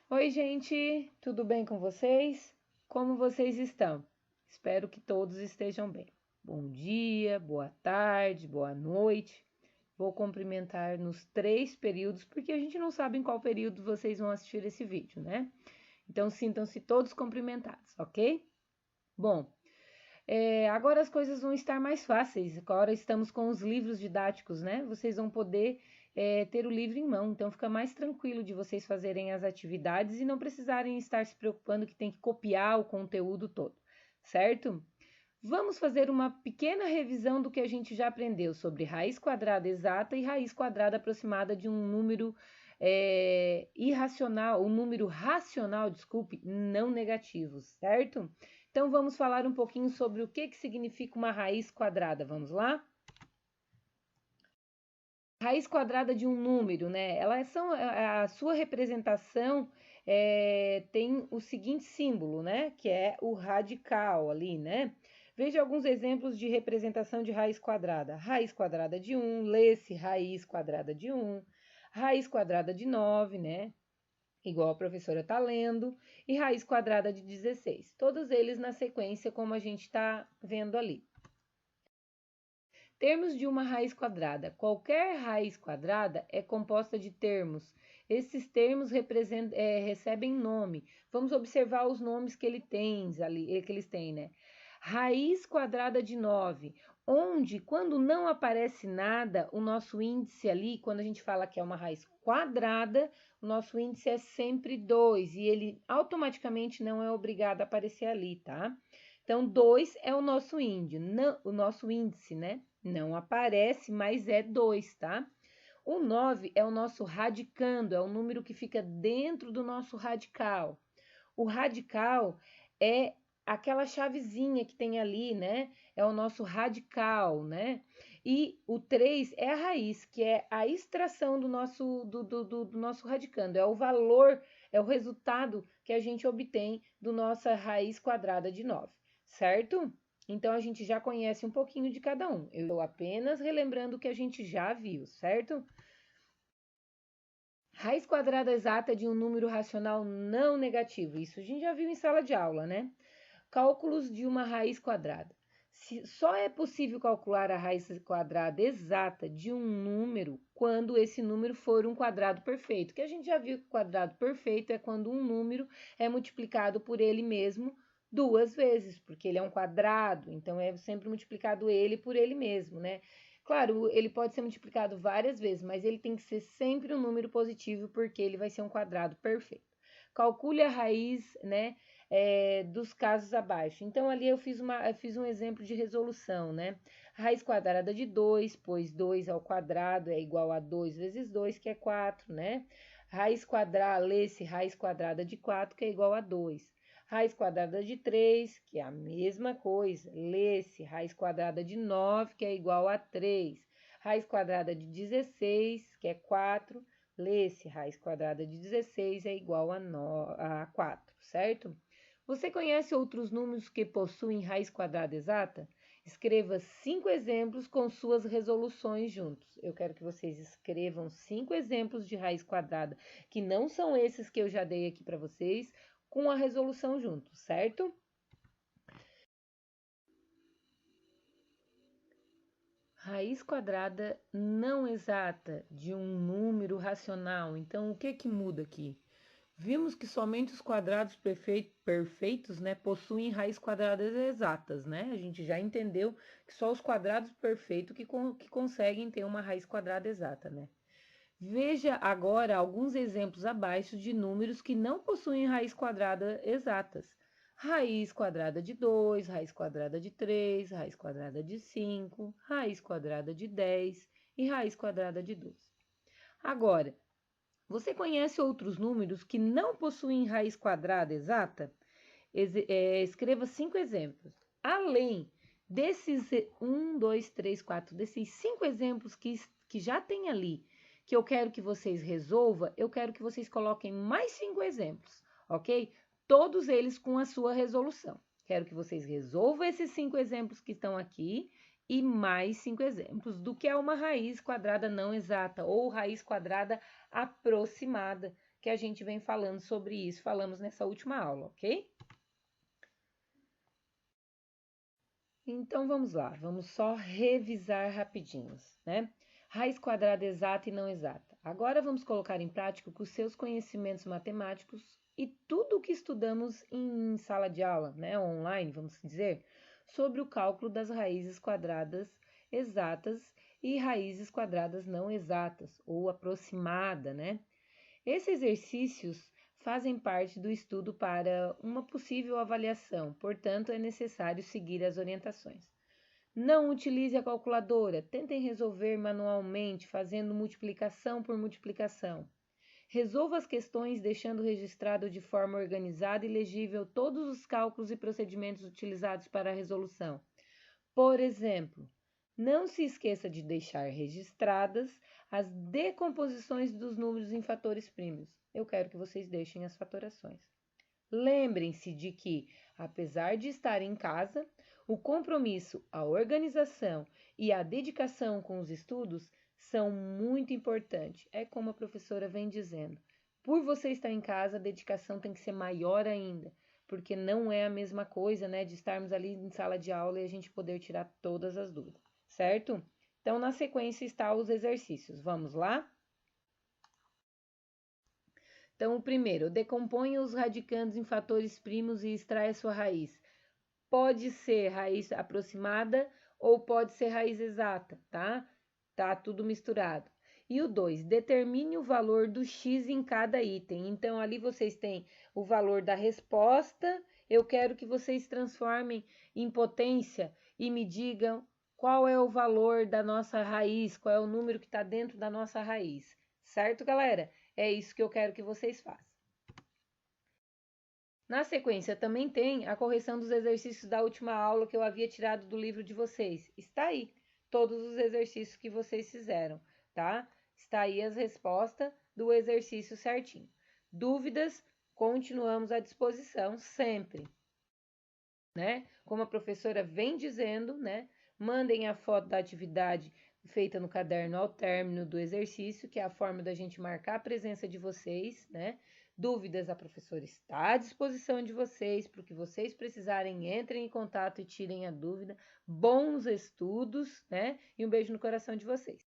Oi, gente, tudo bem com vocês? Como vocês estão? Espero que todos estejam bem. Bom dia, boa tarde, boa noite. Vou cumprimentar nos três períodos, porque a gente não sabe em qual período vocês vão assistir esse vídeo, né? Então sintam-se todos cumprimentados, ok? Bom, agora as coisas vão estar mais fáceis. Agora estamos com os livros didáticos, né? Vocês vão poder ter o livro em mão, então fica mais tranquilo de vocês fazerem as atividades e não precisarem estar se preocupando que tem que copiar o conteúdo todo, certo? Vamos fazer uma pequena revisão do que a gente já aprendeu sobre raiz quadrada exata e raiz quadrada aproximada de um número irracional, um número racional, desculpe, não negativo, certo? Então vamos falar um pouquinho sobre o que significa uma raiz quadrada. Vamos lá? Raiz quadrada de um número, né? A sua representação tem o seguinte símbolo, né? Que é o radical ali, né? Veja alguns exemplos de representação de raiz quadrada. Raiz quadrada de 1, lê-se raiz quadrada de 1, raiz quadrada de 9, né? Igual a professora está lendo, e raiz quadrada de 16. Todos eles na sequência, como a gente está vendo ali. Termos de uma raiz quadrada. Qualquer raiz quadrada é composta de termos. Esses termos recebem nome. Vamos observar os nomes que eles têm, né? Raiz quadrada de 9, onde, quando não aparece nada, o nosso índice ali, quando a gente fala que é uma raiz quadrada, o nosso índice é sempre 2 e ele automaticamente não é obrigado a aparecer ali, tá? Então, 2 é o nosso índice, né? Não aparece, mas é 2, tá? O 9 é o nosso radicando, é o número que fica dentro do nosso radical. O radical é aquela chavezinha que tem ali, né? É o nosso radical, né? E o 3 é a raiz, que é a extração do nosso radicando, é o valor, é o resultado que a gente obtém do nossa raiz quadrada de 9, certo? Então a gente já conhece um pouquinho de cada um. Eu estou apenas relembrando o que a gente já viu, certo? Raiz quadrada exata de um número racional não negativo. Isso a gente já viu em sala de aula, né? Cálculos de uma raiz quadrada. Só é possível calcular a raiz quadrada exata de um número quando esse número for um quadrado perfeito. Que a gente já viu que o quadrado perfeito é quando um número é multiplicado por ele mesmo duas vezes, porque ele é um quadrado, então é sempre multiplicado ele por ele mesmo, né? Claro, ele pode ser multiplicado várias vezes, mas ele tem que ser sempre um número positivo, porque ele vai ser um quadrado perfeito. Calcule a raiz, né, dos casos abaixo. Então, ali eu fiz um exemplo de resolução, né? Raiz quadrada de 2, pois 2 ao quadrado é igual a 2 vezes 2, que é 4, né? Raiz quadrada, lê-se raiz quadrada de 4, que é igual a 2. Raiz quadrada de 3, que é a mesma coisa. Lê-se raiz quadrada de 9, que é igual a 3. Raiz quadrada de 16, que é 4. Lê-se raiz quadrada de 16 é igual a 4, certo? Você conhece outros números que possuem raiz quadrada exata? Escreva 5 exemplos com suas resoluções juntos. Eu quero que vocês escrevam 5 exemplos de raiz quadrada, que não são esses que eu já dei aqui para vocês, com a resolução junto, certo? Raiz quadrada não exata de um número racional. Então, o que muda aqui? Vimos que somente os quadrados perfeitos, né, possuem raiz quadradas exatas, né? A gente já entendeu que só os quadrados perfeitos que conseguem ter uma raiz quadrada exata, né? Veja agora alguns exemplos abaixo de números que não possuem raiz quadrada exatas. Raiz quadrada de 2, raiz quadrada de 3, raiz quadrada de 5, raiz quadrada de 10 e raiz quadrada de 12. Agora, você conhece outros números que não possuem raiz quadrada exata? Escreva 5 exemplos. Além desses 1, 2, 3, 4, desses 5 exemplos que já tem ali, que eu quero que vocês resolvam, eu quero que vocês coloquem mais 5 exemplos, ok? Todos eles com a sua resolução. Quero que vocês resolvam esses 5 exemplos que estão aqui e mais 5 exemplos do que é uma raiz quadrada não exata ou raiz quadrada aproximada, que a gente vem falando sobre isso, falamos nessa última aula, ok? Então vamos lá, vamos só revisar rapidinhos, né? Raiz quadrada exata e não exata. Agora vamos colocar em prática os seus conhecimentos matemáticos e tudo o que estudamos em sala de aula, né, online, vamos dizer, sobre o cálculo das raízes quadradas exatas e raízes quadradas não exatas, ou aproximada, né? Esses exercícios fazem parte do estudo para uma possível avaliação, portanto, é necessário seguir as orientações. Não utilize a calculadora, tentem resolver manualmente, fazendo multiplicação por multiplicação. Resolva as questões deixando registrado de forma organizada e legível todos os cálculos e procedimentos utilizados para a resolução. Por exemplo, não se esqueça de deixar registradas as decomposições dos números em fatores primos. Eu quero que vocês deixem as fatorações. Lembrem-se de que, apesar de estar em casa, o compromisso, a organização e a dedicação com os estudos são muito importantes. É como a professora vem dizendo. Por você estar em casa, a dedicação tem que ser maior ainda, porque não é a mesma coisa, né, de estarmos ali em sala de aula e a gente poder tirar todas as dúvidas, certo? Então, na sequência está os exercícios. Vamos lá? Então, o primeiro, decomponha os radicandos em fatores primos e extrai a sua raiz. Pode ser raiz aproximada ou pode ser raiz exata, tá? Tá tudo misturado. E o 2, determine o valor do x em cada item. Então, ali vocês têm o valor da resposta. Eu quero que vocês transformem em potência e me digam qual é o valor da nossa raiz, qual é o número que está dentro da nossa raiz. Certo, galera? É isso que eu quero que vocês façam. Na sequência, também tem a correção dos exercícios da última aula que eu havia tirado do livro de vocês. Está aí, todos os exercícios que vocês fizeram, tá? Está aí as respostas do exercício certinho. Dúvidas, continuamos à disposição sempre, né? Como a professora vem dizendo, né? Mandem a foto da atividade feita no caderno ao término do exercício, que é a forma da gente marcar a presença de vocês, né? Dúvidas, a professora está à disposição de vocês, para o que vocês precisarem, entrem em contato e tirem a dúvida. Bons estudos, né? E um beijo no coração de vocês.